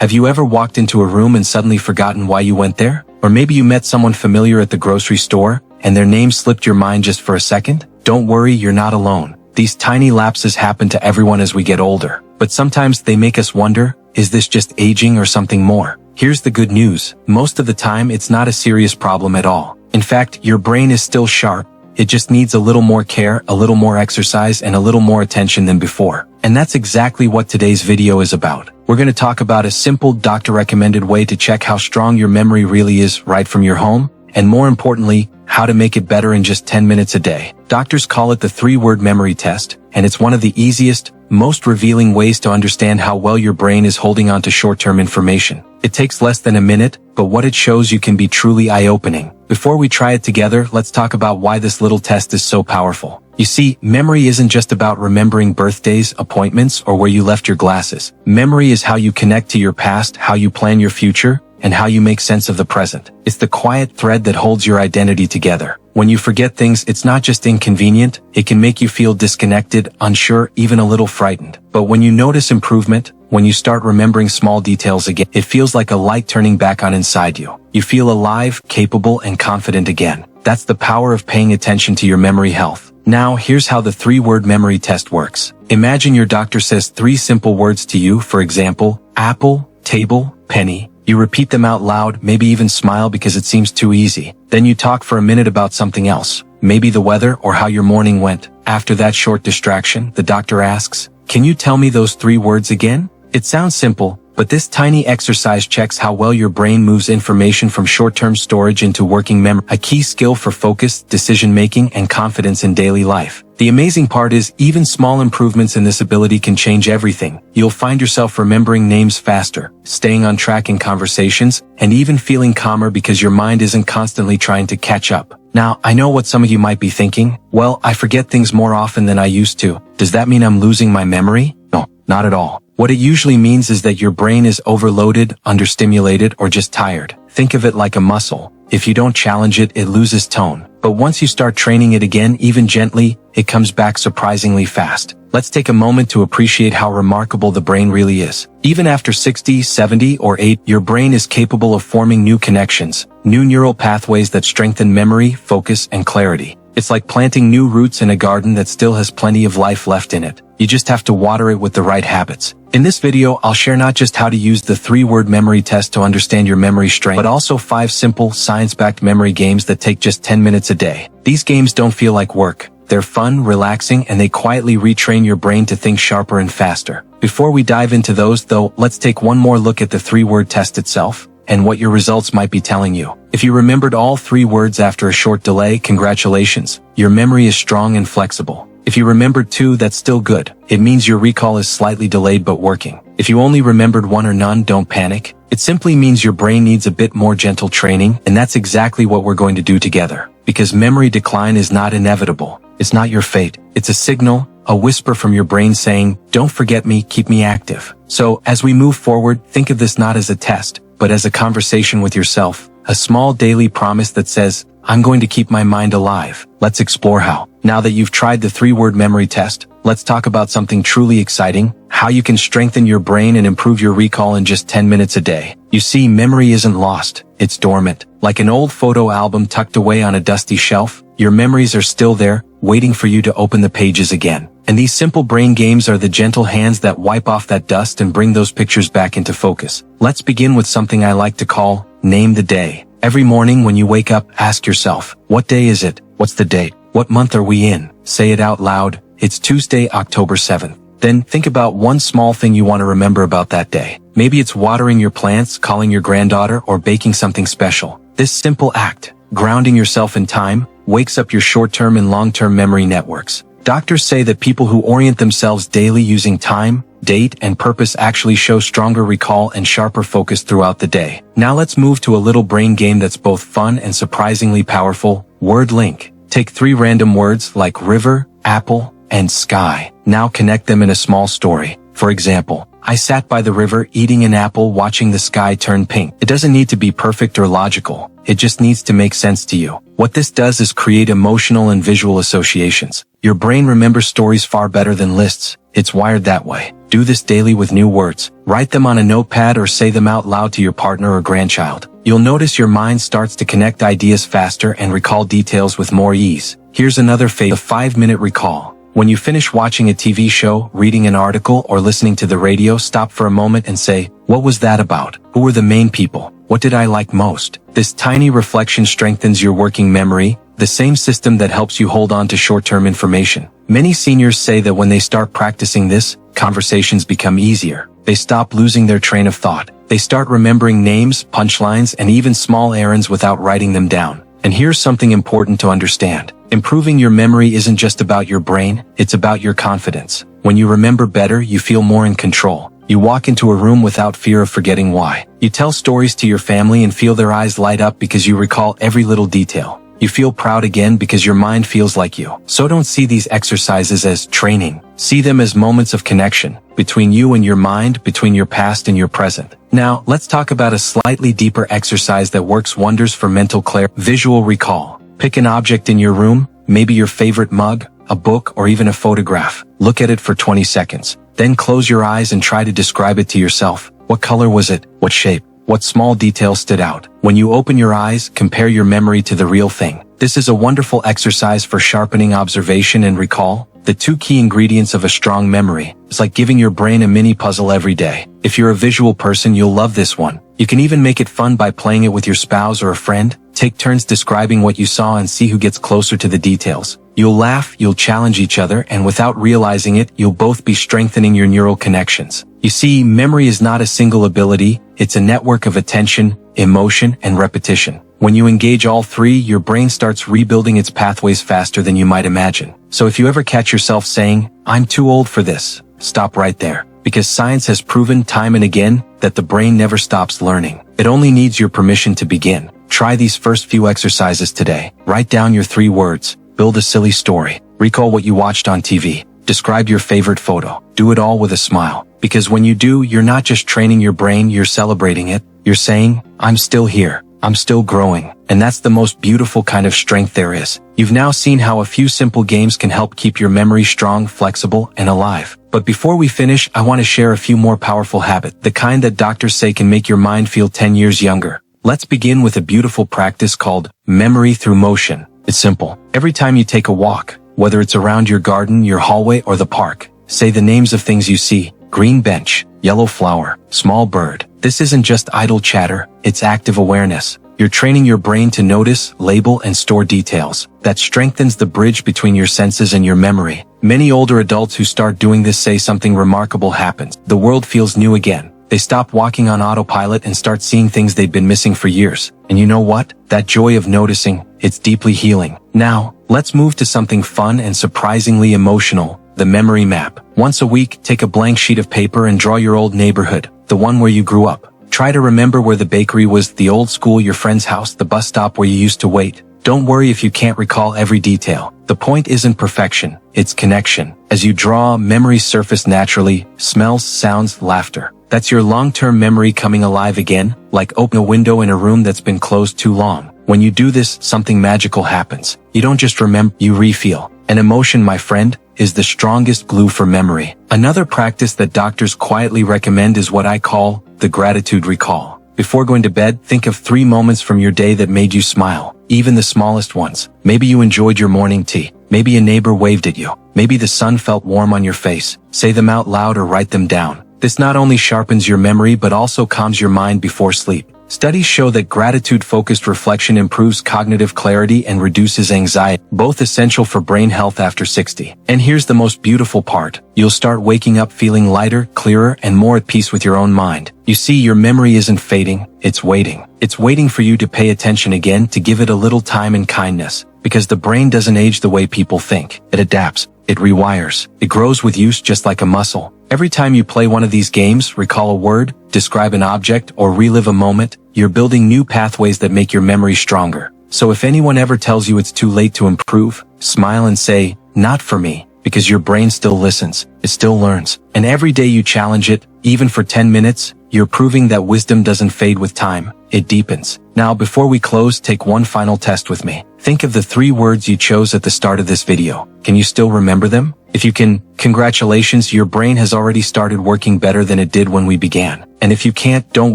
Have you ever walked into a room and suddenly forgotten why you went there? Or maybe you met someone familiar at the grocery store, and their name slipped your mind just for a second? Don't worry, you're not alone. These tiny lapses happen to everyone as we get older. But sometimes they make us wonder, is this just aging or something more? Here's the good news. Most of the time, it's not a serious problem at all. In fact, your brain is still sharp. It just needs a little more care, a little more exercise, and a little more attention than before. And that's exactly what today's video is about. We're going to talk about a simple doctor-recommended way to check how strong your memory really is right from your home, and more importantly, how to make it better in just 10 minutes a day. Doctors call it the 3-word memory test, and it's one of the easiest, most revealing ways to understand how well your brain is holding on to short-term information. It takes less than a minute, but what it shows you can be truly eye-opening. Before we try it together, let's talk about why this little test is so powerful. You see, memory isn't just about remembering birthdays, appointments, or where you left your glasses. Memory is how you connect to your past, how you plan your future, and how you make sense of the present. It's the quiet thread that holds your identity together. When you forget things, it's not just inconvenient, it can make you feel disconnected, unsure, even a little frightened. But when you notice improvement, when you start remembering small details again, it feels like a light turning back on inside you. You feel alive, capable, and confident again. That's the power of paying attention to your memory health. Now, here's how the 3-word memory test works. Imagine your doctor says 3 simple words to you, for example, apple, table, penny. You repeat them out loud, maybe even smile because it seems too easy. Then you talk for a minute about something else, maybe the weather or how your morning went. After that short distraction, the doctor asks, "Can you tell me those 3 words again?" It sounds simple, but this tiny exercise checks how well your brain moves information from short-term storage into working memory, a key skill for focus, decision-making, and confidence in daily life. The amazing part is, even small improvements in this ability can change everything. You'll find yourself remembering names faster, staying on track in conversations, and even feeling calmer because your mind isn't constantly trying to catch up. Now, I know what some of you might be thinking. Well, I forget things more often than I used to. Does that mean I'm losing my memory? No, not at all. What it usually means is that your brain is overloaded, understimulated, or just tired. Think of it like a muscle. If you don't challenge it, it loses tone. But once you start training it again, even gently, it comes back surprisingly fast. Let's take a moment to appreciate how remarkable the brain really is. Even after 60, 70, or 80, your brain is capable of forming new connections, new neural pathways that strengthen memory, focus, and clarity. It's like planting new roots in a garden that still has plenty of life left in it. You just have to water it with the right habits. In this video, I'll share not just how to use the 3-word memory test to understand your memory strength, but also 5 simple, science-backed memory games that take just 10 minutes a day. These games don't feel like work. They're fun, relaxing, and they quietly retrain your brain to think sharper and faster. Before we dive into those, though, let's take one more look at the 3-word test itself and what your results might be telling you. If you remembered all 3 words after a short delay, congratulations. Your memory is strong and flexible. If you remembered 2, that's still good. It means your recall is slightly delayed but working. If you only remembered 1 or none, don't panic. It simply means your brain needs a bit more gentle training, and that's exactly what we're going to do together. Because memory decline is not inevitable. It's not your fate. It's a signal, a whisper from your brain saying, "Don't forget me, keep me active." So, as we move forward, think of this not as a test, but as a conversation with yourself. A small daily promise that says, "I'm going to keep my mind alive." Let's explore how. Now that you've tried the 3-word memory test, let's talk about something truly exciting, how you can strengthen your brain and improve your recall in just 10 minutes a day. You see, memory isn't lost, it's dormant. Like an old photo album tucked away on a dusty shelf, your memories are still there, waiting for you to open the pages again. And these simple brain games are the gentle hands that wipe off that dust and bring those pictures back into focus. Let's begin with something I like to call, name the day. Every morning when you wake up, ask yourself, what day is it? What's the date? What month are we in? Say it out loud. It's Tuesday, October 7th. Then think about one small thing you want to remember about that day. Maybe it's watering your plants, calling your granddaughter, or baking something special. This simple act, grounding yourself in time, wakes up your short-term and long-term memory networks. Doctors say that people who orient themselves daily using time, date, and purpose actually show stronger recall and sharper focus throughout the day. Now let's move to a little brain game that's both fun and surprisingly powerful, word link. Take 3 random words like river, apple, and sky. Now connect them in a small story. For example, I sat by the river eating an apple watching the sky turn pink. It doesn't need to be perfect or logical. It just needs to make sense to you. What this does is create emotional and visual associations. Your brain remembers stories far better than lists. It's wired that way. Do this daily with new words. Write them on a notepad or say them out loud to your partner or grandchild. You'll notice your mind starts to connect ideas faster and recall details with more ease. Here's another the 5-minute recall. When you finish watching a TV show, reading an article, or listening to the radio, stop for a moment and say, what was that about? Who were the main people? What did I like most? This tiny reflection strengthens your working memory, the same system that helps you hold on to short-term information. Many seniors say that when they start practicing this, conversations become easier. They stop losing their train of thought. They start remembering names, punchlines, and even small errands without writing them down. And here's something important to understand. Improving your memory isn't just about your brain, it's about your confidence. When you remember better, you feel more in control. You walk into a room without fear of forgetting why. You tell stories to your family and feel their eyes light up because you recall every little detail. You feel proud again because your mind feels like you. So don't see these exercises as training. See them as moments of connection between you and your mind, between your past and your present. Now, let's talk about a slightly deeper exercise that works wonders for mental clarity. Visual recall. Pick an object in your room, maybe your favorite mug, a book, or even a photograph. Look at it for 20 seconds. Then close your eyes and try to describe it to yourself. What color was it? What shape? What small details stood out? When you open your eyes, compare your memory to the real thing. This is a wonderful exercise for sharpening observation and recall, the two key ingredients of a strong memory. It's like giving your brain a mini puzzle every day. If you're a visual person, you'll love this one. You can even make it fun by playing it with your spouse or a friend. Take turns describing what you saw and see who gets closer to the details. You'll laugh, you'll challenge each other, and without realizing it, you'll both be strengthening your neural connections. You see, memory is not a single ability, it's a network of attention, emotion, and repetition. When you engage all three, your brain starts rebuilding its pathways faster than you might imagine. So if you ever catch yourself saying, I'm too old for this, stop right there. Because science has proven time and again that the brain never stops learning. It only needs your permission to begin. Try these first few exercises today. Write down your 3 words. Build a silly story. Recall what you watched on TV. Describe your favorite photo. Do it all with a smile. Because when you do, you're not just training your brain, you're celebrating it. You're saying, I'm still here. I'm still growing. And that's the most beautiful kind of strength there is. You've now seen how a few simple games can help keep your memory strong, flexible, and alive. But before we finish, I want to share a few more powerful habits, the kind that doctors say can make your mind feel 10 years younger. Let's begin with a beautiful practice called memory through motion. It's simple. Every time you take a walk, whether it's around your garden, your hallway, or the park, say the names of things you see. Green bench, yellow flower, small bird. This isn't just idle chatter, it's active awareness. You're training your brain to notice, label, and store details. That strengthens the bridge between your senses and your memory. Many older adults who start doing this say something remarkable happens. The world feels new again. They stop walking on autopilot and start seeing things they've been missing for years. And you know what? That joy of noticing, it's deeply healing. Now, let's move to something fun and surprisingly emotional, the memory map. Once a week, take a blank sheet of paper and draw your old neighborhood, the one where you grew up. Try to remember where the bakery was, the old school, your friend's house, the bus stop where you used to wait. Don't worry if you can't recall every detail. The point isn't perfection, it's connection. As you draw, memories surface naturally, smells, sounds, laughter. That's your long-term memory coming alive again, like opening a window in a room that's been closed too long. When you do this, something magical happens. You don't just remember, you refeel. An emotion, my friend, is the strongest glue for memory. Another practice that doctors quietly recommend is what I call the gratitude recall. Before going to bed, think of 3 moments from your day that made you smile, even the smallest ones. Maybe you enjoyed your morning tea. Maybe a neighbor waved at you. Maybe the sun felt warm on your face. Say them out loud or write them down. This not only sharpens your memory but also calms your mind before sleep. Studies show that gratitude-focused reflection improves cognitive clarity and reduces anxiety, both essential for brain health after 60. And here's the most beautiful part. You'll start waking up feeling lighter, clearer, and more at peace with your own mind. You see, your memory isn't fading, it's waiting. It's waiting for you to pay attention again, to give it a little time and kindness. Because the brain doesn't age the way people think. It adapts. It rewires. It grows with use just like a muscle. Every time you play one of these games, recall a word, describe an object, or relive a moment, you're building new pathways that make your memory stronger. So if anyone ever tells you it's too late to improve, smile and say, not for me. because your brain still listens, it still learns. And every day you challenge it, even for 10 minutes, you're proving that wisdom doesn't fade with time, it deepens. Now, before we close, take one final test with me. Think of the 3 words you chose at the start of this video. Can you still remember them? If you can, congratulations, your brain has already started working better than it did when we began. And if you can't, don't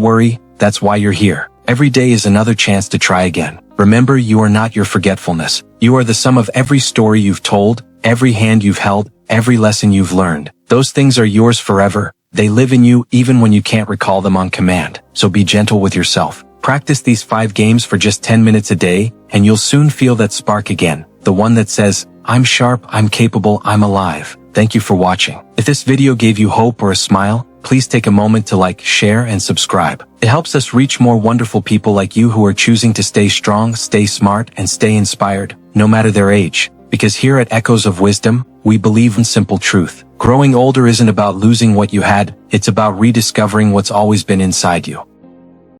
worry, that's why you're here. Every day is another chance to try again. Remember, you are not your forgetfulness. You are the sum of every story you've told, every hand you've held, every lesson you've learned. Those things are yours forever. They live in you even when you can't recall them on command. So be gentle with yourself. Practice these 5 games for just 10 minutes a day, and you'll soon feel that spark again. The one that says, I'm sharp, I'm capable, I'm alive. Thank you for watching. If this video gave you hope or a smile, please take a moment to like, share, and subscribe. It helps us reach more wonderful people like you who are choosing to stay strong, stay smart, and stay inspired, no matter their age. Because here at Echoes of Wisdom, we believe in simple truth. Growing older isn't about losing what you had, it's about rediscovering what's always been inside you.